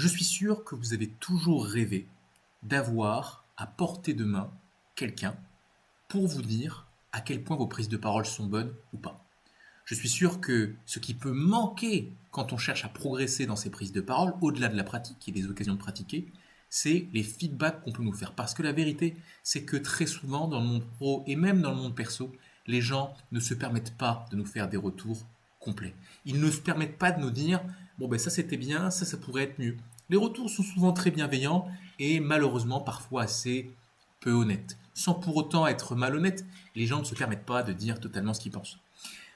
Je suis sûr que vous avez toujours rêvé d'avoir à portée de main quelqu'un pour vous dire à quel point vos prises de parole sont bonnes ou pas. Je suis sûr que ce qui peut manquer quand on cherche à progresser dans ses prises de parole, au-delà de la pratique et des occasions de pratiquer, c'est les feedbacks qu'on peut nous faire. Parce que la vérité, c'est que très souvent, dans le monde pro et même dans le monde perso, les gens ne se permettent pas de nous faire des retours complets. Ils ne se permettent pas de nous dire, bon ben ça c'était bien, ça pourrait être mieux. Les retours sont souvent très bienveillants et malheureusement parfois assez peu honnêtes. Sans pour autant être malhonnêtes, les gens ne se permettent pas de dire totalement ce qu'ils pensent.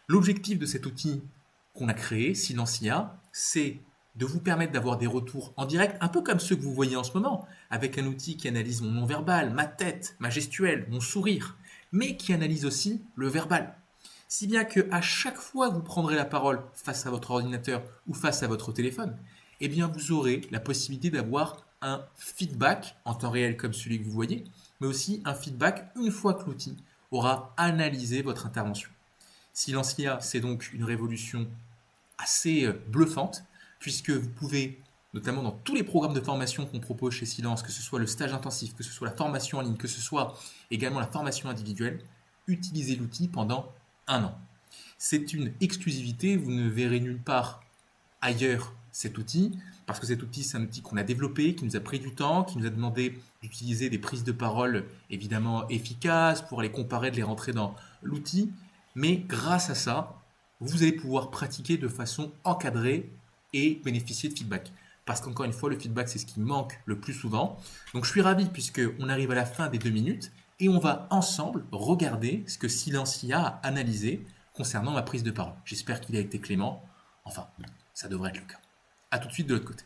L'objectif de cet outil qu'on a créé, Silencia, c'est de vous permettre d'avoir des retours en direct, un peu comme ceux que vous voyez en ce moment, avec un outil qui analyse mon non-verbal, ma tête, ma gestuelle, mon sourire, mais qui analyse aussi le verbal. Si bien qu'à chaque fois que vous prendrez la parole face à votre ordinateur ou face à votre téléphone, eh bien vous aurez la possibilité d'avoir un feedback en temps réel comme celui que vous voyez, mais aussi un feedback une fois que l'outil aura analysé votre intervention. Silencia, c'est donc une révolution assez bluffante, puisque vous pouvez, notamment dans tous les programmes de formation qu'on propose chez Silence, que ce soit le stage intensif, que ce soit la formation en ligne, que ce soit également la formation individuelle, utiliser l'outil pendant 1 an. C'est une exclusivité, vous ne verrez nulle part ailleurs cet outil, parce que cet outil, c'est un outil qu'on a développé, qui nous a pris du temps, qui nous a demandé d'utiliser des prises de parole évidemment efficaces pour les comparer, de les rentrer dans l'outil. Mais grâce à ça, vous allez pouvoir pratiquer de façon encadrée et bénéficier de feedback. Parce qu'encore une fois, le feedback, c'est ce qui manque le plus souvent. Donc je suis ravi puisqu'on arrive à la fin des 2 minutes et on va ensemble regarder ce que Silencia a analysé concernant ma prise de parole. J'espère qu'il a été clément. Enfin, ça devrait être le cas. A tout de suite de l'autre côté.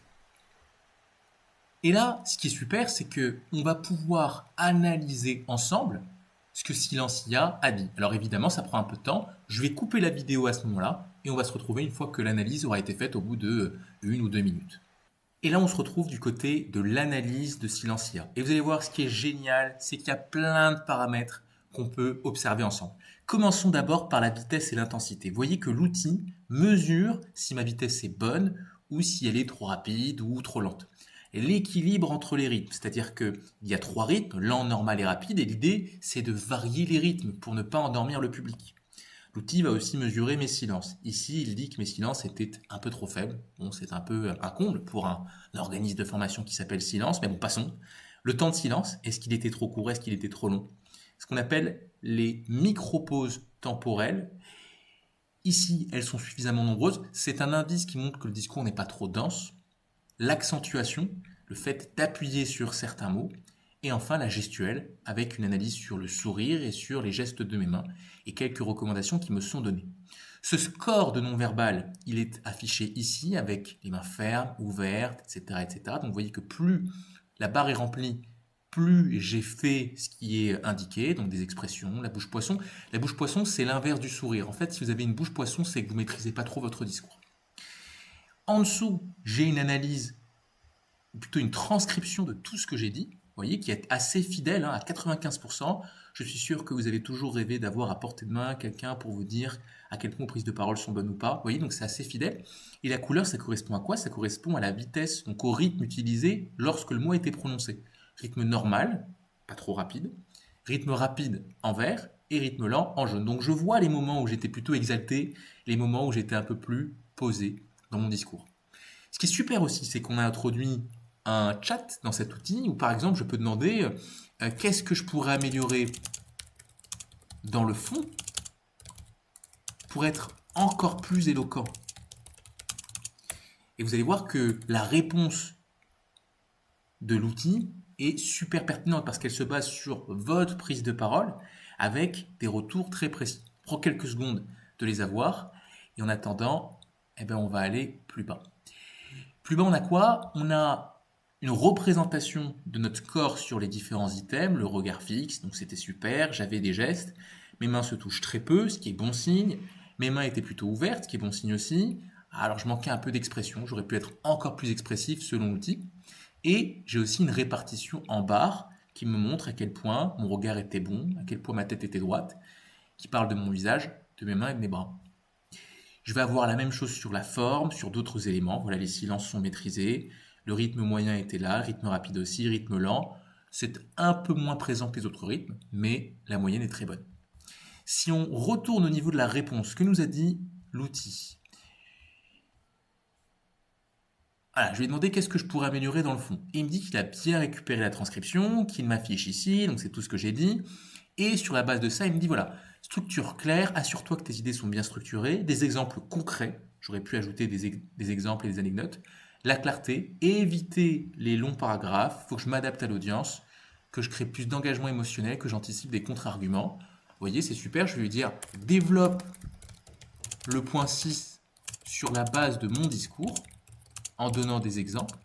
Et là, ce qui est super, c'est qu'on va pouvoir analyser ensemble ce que Silencia a dit. Alors évidemment, ça prend un peu de temps. Je vais couper la vidéo à ce moment-là et on va se retrouver une fois que l'analyse aura été faite au bout de 1 ou 2 minutes. Et là, on se retrouve du côté de l'analyse de Silencia. Et vous allez voir, ce qui est génial, c'est qu'il y a plein de paramètres qu'on peut observer ensemble. Commençons d'abord par la vitesse et l'intensité. Vous voyez que l'outil mesure si ma vitesse est bonne ou si elle est trop rapide ou trop lente. L'équilibre entre les rythmes, c'est-à-dire qu'il y a 3 rythmes, lent, normal et rapide, et l'idée c'est de varier les rythmes pour ne pas endormir le public. L'outil va aussi mesurer mes silences. Ici, il dit que mes silences étaient un peu trop faibles. Bon, c'est un peu un comble pour un organisme de formation qui s'appelle Silence, mais bon, passons. Le temps de silence, est-ce qu'il était trop court, est-ce qu'il était trop long? Ce qu'on appelle les micro-pauses temporelles. Ici, elles sont suffisamment nombreuses. C'est un indice qui montre que le discours n'est pas trop dense. L'accentuation, le fait d'appuyer sur certains mots, et enfin la gestuelle, avec une analyse sur le sourire et sur les gestes de mes mains, et quelques recommandations qui me sont données. Ce score de non-verbal, il est affiché ici, avec les mains fermes, ouvertes, etc., etc. Donc vous voyez que plus la barre est remplie, plus j'ai fait ce qui est indiqué, donc des expressions, la bouche poisson. La bouche poisson, c'est l'inverse du sourire. En fait, si vous avez une bouche poisson, c'est que vous ne maîtrisez pas trop votre discours. En dessous, j'ai une analyse, ou plutôt une transcription de tout ce que j'ai dit, vous voyez, qui est assez fidèle, à 95%. Je suis sûr que vous avez toujours rêvé d'avoir à portée de main quelqu'un pour vous dire à quel point vos prises de parole sont bonnes ou pas. Vous voyez, donc c'est assez fidèle. Et la couleur, ça correspond à quoi? Ça correspond à la vitesse, donc au rythme utilisé lorsque le mot a été prononcé. Rythme normal, pas trop rapide. Rythme rapide en vert et rythme lent en jaune. Donc je vois les moments où j'étais plutôt exalté, les moments où j'étais un peu plus posé dans mon discours. Ce qui est super aussi, c'est qu'on a introduit un chat dans cet outil où par exemple je peux demander qu'est-ce que je pourrais améliorer dans le fond pour être encore plus éloquent. Et vous allez voir que la réponse de l'outil est super pertinente parce qu'elle se base sur votre prise de parole avec des retours très précis. Prends quelques secondes de les avoir et en attendant, on va aller plus bas. Plus bas, on a quoi? On a une représentation de notre corps sur les différents items, le regard fixe, donc c'était super, j'avais des gestes, mes mains se touchent très peu, ce qui est bon signe, mes mains étaient plutôt ouvertes, ce qui est bon signe aussi, alors je manquais un peu d'expression, j'aurais pu être encore plus expressif selon l'outil, et j'ai aussi une répartition en barre qui me montre à quel point mon regard était bon, à quel point ma tête était droite, qui parle de mon visage, de mes mains et de mes bras. Je vais avoir la même chose sur la forme, sur d'autres éléments. Voilà, les silences sont maîtrisés. Le rythme moyen était là, rythme rapide aussi, rythme lent. C'est un peu moins présent que les autres rythmes, mais la moyenne est très bonne. Si on retourne au niveau de la réponse, que nous a dit l'outil? Voilà, je lui ai demandé qu'est-ce que je pourrais améliorer dans le fond. Et il me dit qu'il a bien récupéré la transcription, qu'il m'affiche ici, donc c'est tout ce que j'ai dit. Et sur la base de ça, il me dit voilà, structure claire, assure-toi que tes idées sont bien structurées, des exemples concrets, j'aurais pu ajouter des exemples et des anecdotes, la clarté, éviter les longs paragraphes, il faut que je m'adapte à l'audience, que je crée plus d'engagement émotionnel, que j'anticipe des contre-arguments. Vous voyez, c'est super, je vais lui dire développe le point 6 sur la base de mon discours, en donnant des exemples.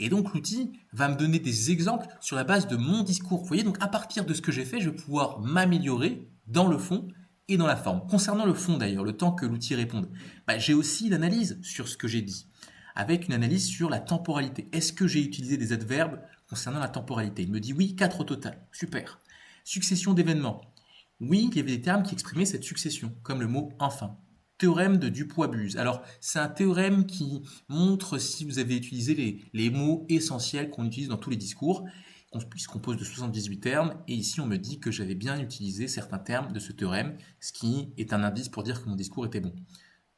Et donc l'outil va me donner des exemples sur la base de mon discours. Vous voyez, donc à partir de ce que j'ai fait, je vais pouvoir m'améliorer dans le fond et dans la forme. Concernant le fond d'ailleurs, le temps que l'outil réponde, j'ai aussi l'analyse sur ce que j'ai dit, avec une analyse sur la temporalité. Est-ce que j'ai utilisé des adverbes concernant la temporalité? Il me dit oui, 4 au total. Super. Succession d'événements. Oui, il y avait des termes qui exprimaient cette succession, comme le mot enfin. Théorème de Dupuy-Buse. Alors, c'est un théorème qui montre si vous avez utilisé les mots essentiels qu'on utilise dans tous les discours. Il se compose de 78 termes, et ici on me dit que j'avais bien utilisé certains termes de ce théorème, ce qui est un indice pour dire que mon discours était bon.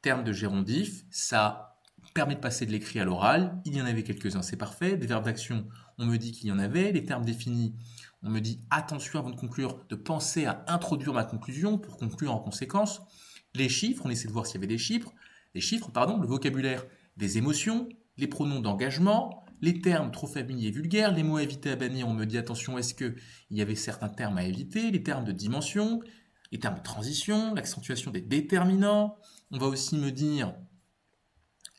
Termes de gérondif, ça permet de passer de l'écrit à l'oral, il y en avait quelques-uns, c'est parfait. Des verbes d'action, on me dit qu'il y en avait. Les termes définis, on me dit attention avant de conclure, de penser à introduire ma conclusion pour conclure en conséquence. Les chiffres, on essaie de voir s'il y avait des chiffres, le vocabulaire des émotions, les pronoms d'engagement, les termes trop familiers et vulgaires, les mots à éviter à bannir, on me dit attention, est-ce qu'il y avait certains termes à éviter, les termes de dimension, les termes de transition, l'accentuation des déterminants. On va aussi me dire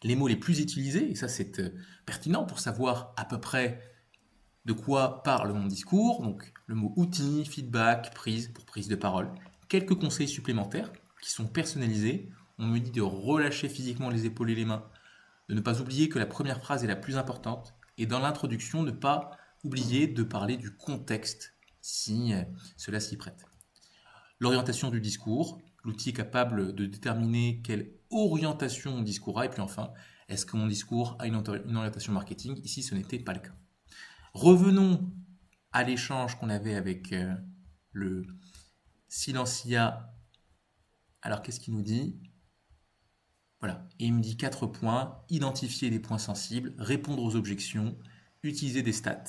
les mots les plus utilisés, et ça c'est pertinent pour savoir à peu près de quoi parle mon discours, donc le mot outil, feedback, prise pour prise de parole. Quelques conseils supplémentaires qui sont personnalisés. On me dit de relâcher physiquement les épaules et les mains, de ne pas oublier que la première phrase est la plus importante, et dans l'introduction, ne pas oublier de parler du contexte si cela s'y prête. L'orientation du discours, l'outil est capable de déterminer quelle orientation mon discours a, et puis enfin, est-ce que mon discours a une orientation marketing? Ici, ce n'était pas le cas. Revenons à l'échange qu'on avait avec le Silencia. Alors, qu'est-ce qu'il nous dit? Voilà, et il me dit 4 points, identifier les points sensibles, répondre aux objections, utiliser des stats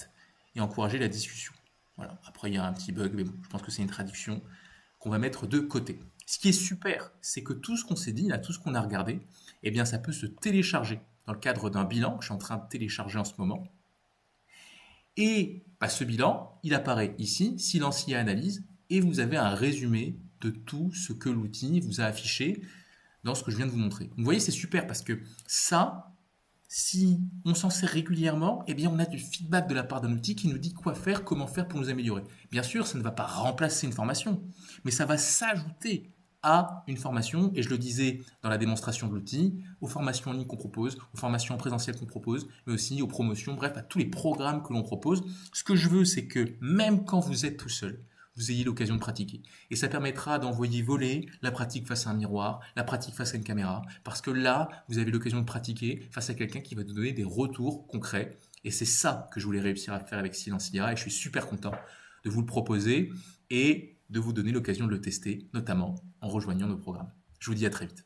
et encourager la discussion. Voilà, après il y a un petit bug, mais bon, je pense que c'est une traduction qu'on va mettre de côté. Ce qui est super, c'est que tout ce qu'on s'est dit, là, tout ce qu'on a regardé, eh bien ça peut se télécharger dans le cadre d'un bilan que je suis en train de télécharger en ce moment. Et ce bilan, il apparaît ici, Silencia Analyse, et vous avez un résumé de tout ce que l'outil vous a affiché dans ce que je viens de vous montrer. Vous voyez, c'est super parce que ça, si on s'en sert régulièrement, eh bien on a du feedback de la part d'un outil qui nous dit quoi faire, comment faire pour nous améliorer. Bien sûr, ça ne va pas remplacer une formation, mais ça va s'ajouter à une formation, et je le disais dans la démonstration de l'outil, aux formations en ligne qu'on propose, aux formations en présentiel qu'on propose, mais aussi aux promotions, bref, à tous les programmes que l'on propose. Ce que je veux, c'est que même quand vous êtes tout seul, vous ayez l'occasion de pratiquer. Et ça permettra d'envoyer voler la pratique face à un miroir, la pratique face à une caméra, parce que là, vous avez l'occasion de pratiquer face à quelqu'un qui va vous donner des retours concrets. Et c'est ça que je voulais réussir à faire avec Silencia, et je suis super content de vous le proposer et de vous donner l'occasion de le tester, notamment en rejoignant nos programmes. Je vous dis à très vite.